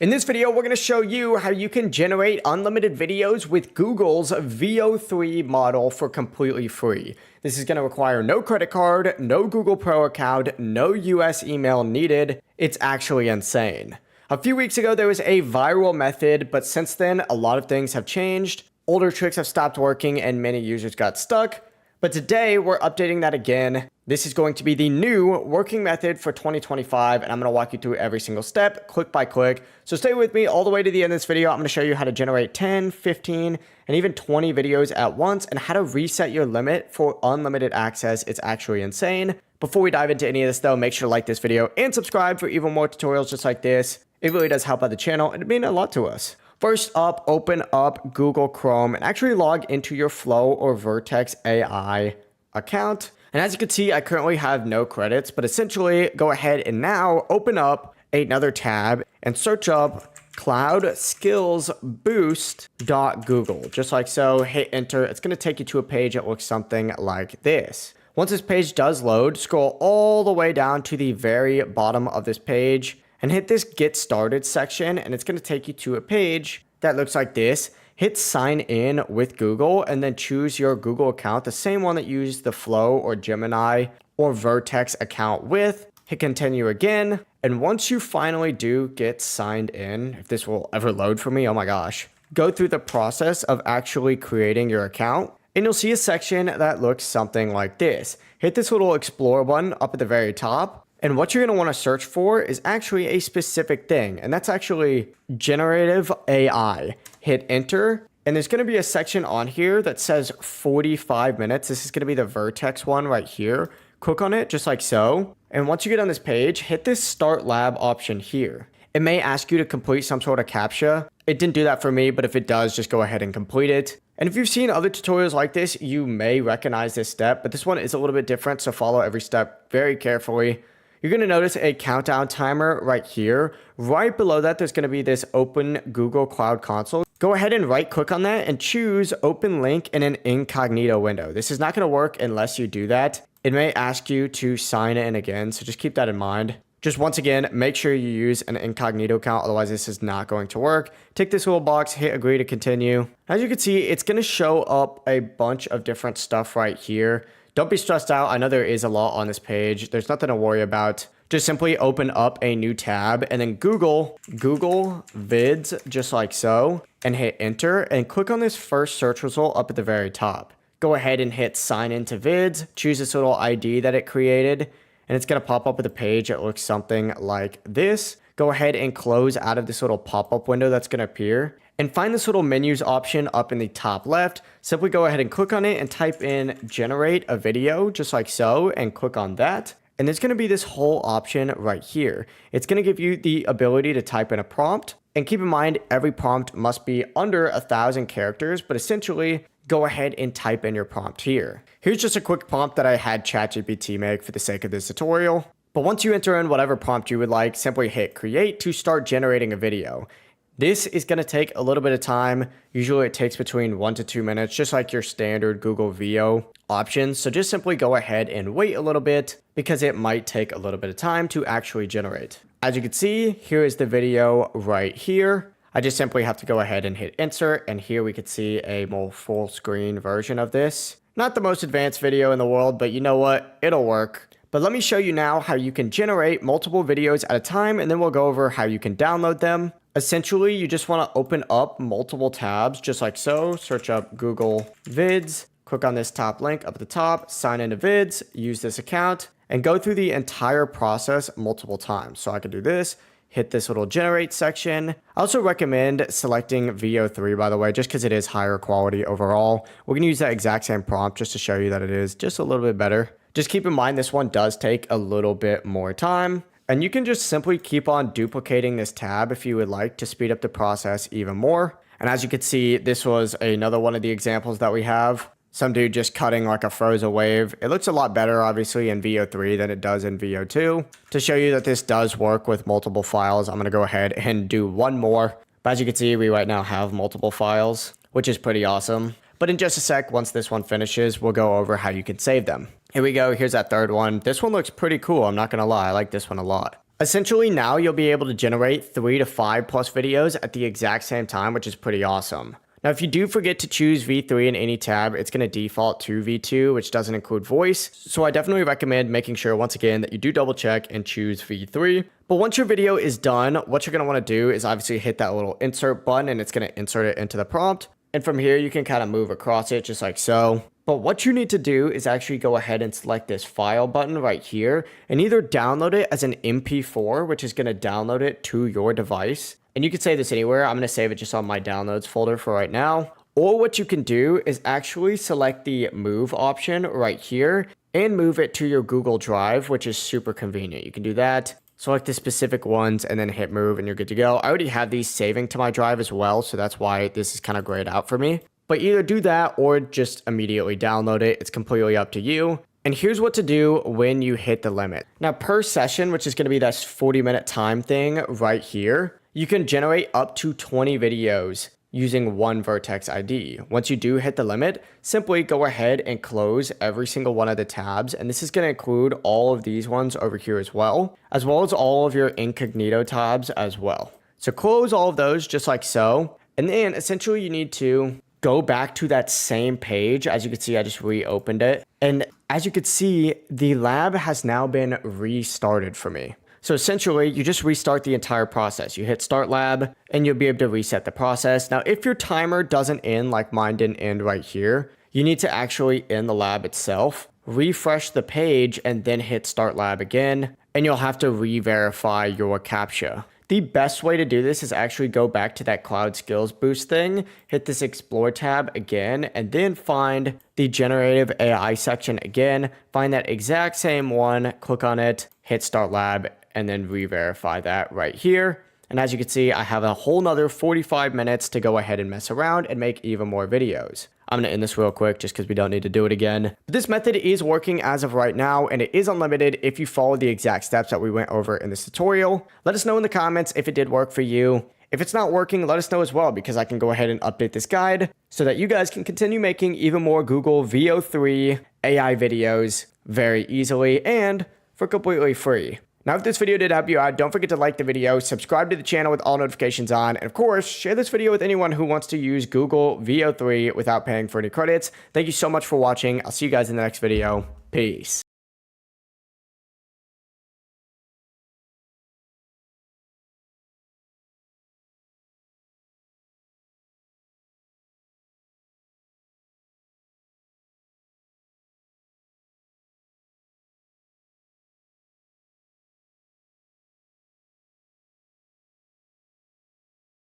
In this video, we're going to show you how you can generate unlimited videos with Google's VEO3 model for completely free. This is going to require no credit card, no Google Pro account, no US email needed. It's actually insane. A few weeks ago, there was a viral method, but since then, a lot of things have changed. Older tricks have stopped working and many users got stuck. But today, we're updating that again. This is going to be the new working method for 2025, and I'm going to walk you through every single step, click by click. So stay with me all the way to the end of this video. I'm going to show you how to generate 10, 15, and even 20 videos at once, and how to reset your limit for unlimited access. It's actually insane. Before we dive into any of this though, make sure to like this video and subscribe for even more tutorials just like this. It really does help out the channel, and it means a lot to us. First up, open up Google Chrome and actually log into your Flow or Vertex AI account. And as you can see, I currently have no credits, but essentially go ahead and now open up another tab and search up cloudskillsboost.google. Just like so, hit enter. It's going to take you to a page that looks something like this. Once this page does load, scroll all the way down to the very bottom of this page and hit this get started section, and it's going to take you to a page that looks like this. Hit sign in with Google and then choose your Google account, the same one that you use the Flow or Gemini or Vertex account with. Hit continue again. And once you finally do get signed in, if this will ever load for me, oh my gosh, go through the process of actually creating your account. And you'll see a section that looks something like this. Hit this little explore button up at the very top. And what you're going to want to search for is actually a specific thing, and that's actually generative AI. Hit enter, and there's going to be a section on here that says 45 minutes. This is going to be the Vertex one right here. Click on it just like so. And once you get on this page, hit this start lab option here. It may ask you to complete some sort of CAPTCHA. It didn't do that for me, but if it does, just go ahead and complete it. And if you've seen other tutorials like this, you may recognize this step, but this one is a little bit different, so follow every step very carefully. You're going to notice a countdown timer right here. Right below that, there's going to be this open Google Cloud Console. Go ahead and right click on that and choose open link in an incognito window. This is not going to work unless you do that. It may ask you to sign in again, so just keep that in mind. Just once again, make sure you use an incognito account, otherwise this is not going to work. Tick this little box, hit agree to continue. As you can see, it's going to show up a bunch of different stuff right here. Don't be stressed out. I know there is a lot on this page. There's nothing to worry about. Just simply open up a new tab and then Google Vids, just like so, and hit enter and click on this first search result up at the very top. Go ahead and hit sign into Vids, choose this little ID that it created, and it's going to pop up with a page that looks something like this. Go ahead and close out of this little pop-up window that's going to appear. And find this little menus option up in the top left. Simply go ahead and click on it and type in generate a video just like so and click on that. And there's going to be this whole option right here. It's going to give you the ability to type in a prompt. And keep in mind, every prompt must be under 1,000 characters, but essentially go ahead and type in your prompt here. Here's just a quick prompt that I had ChatGPT make for the sake of this tutorial. But once you enter in whatever prompt you would like, simply hit create to start generating a video. This is going to take a little bit of time. Usually it takes between 1 to 2 minutes, just like your standard Google VEO options. So just simply go ahead and wait a little bit because it might take a little bit of time to actually generate. As you can see, here is the video right here. I just simply have to go ahead and hit insert, and here we could see a more full screen version of this. Not the most advanced video in the world, but you know what? It'll work. But let me show you now how you can generate multiple videos at a time, and then we'll go over how you can download them. Essentially, you just want to open up multiple tabs just like so. Search up Google Vids, click on this top link up at the top, sign into Vids, use this account, and go through the entire process multiple times. So I could do this, hit this little generate section. I also recommend selecting VEO3, by the way, just because it is higher quality overall. We're going to use that exact same prompt just to show you that it is just a little bit better. Just keep in mind this one does take a little bit more time. And you can just simply keep on duplicating this tab if you would like to speed up the process even more. And as you can see, this was another one of the examples that we have. Some dude just cutting like a frozen wave. It looks a lot better, obviously, in VEO3 than it does in VEO2. To show you that this does work with multiple files, I'm going to go ahead and do one more. But as you can see, we right now have multiple files, which is pretty awesome. But in just a sec, once this one finishes, we'll go over how you can save them. Here we go. Here's that third one. This one looks pretty cool. I'm not going to lie. I like this one a lot. Essentially now you'll be able to generate 3 to 5 plus videos at the exact same time, which is pretty awesome. Now, if you do forget to choose V3 in any tab, it's going to default to V2, which doesn't include voice. So I definitely recommend making sure, once again, that you do double check and choose V3. But once your video is done, what you're going to want to do is obviously hit that little insert button, and it's going to insert it into the prompt. And from here, you can kind of move across it just like so. But what you need to do is actually go ahead and select this file button right here and either download it as an MP4, which is going to download it to your device. And you can save this anywhere. I'm going to save it just on my downloads folder for right now. Or what you can do is actually select the move option right here and move it to your Google Drive, which is super convenient. You can do that. Select the specific ones and then hit move and you're good to go. I already have these saving to my drive as well, so that's why this is kind of grayed out for me. But either do that or just immediately download it. It's completely up to you. And here's what to do when you hit the limit. Now, per session, which is going to be that 40-minute time thing right here, you can generate up to 20 videos using one vertex ID. Once you do hit the limit, simply go ahead and close every single one of the tabs. And this is going to include all of these ones over here as well as all of your incognito tabs as well. So close all of those just like so. And then essentially you need to go back to that same page. As you can see, I just reopened it. And as you can see, the lab has now been restarted for me. So essentially, you just restart the entire process. You hit start lab and you'll be able to reset the process. Now, if your timer doesn't end like mine didn't end right here, you need to actually end the lab itself, refresh the page, and then hit start lab again. And you'll have to re-verify your CAPTCHA. The best way to do this is actually go back to that cloud skills boost thing, hit this explore tab again, and then find the generative AI section again, find that exact same one, click on it, hit start lab, and then re-verify that right here. And as you can see, I have a whole nother 45 minutes to go ahead and mess around and make even more videos. I'm going to end this real quick just because we don't need to do it again. But this method is working as of right now, and it is unlimited if you follow the exact steps that we went over in this tutorial. Let us know in the comments if it did work for you. If it's not working, let us know as well, because I can go ahead and update this guide so that you guys can continue making even more Google VEO3 AI videos very easily and for completely free. Now, if this video did help you out, don't forget to like the video, subscribe to the channel with all notifications on, and of course, share this video with anyone who wants to use Google VEO3 without paying for any credits. Thank you so much for watching. I'll see you guys in the next video. Peace.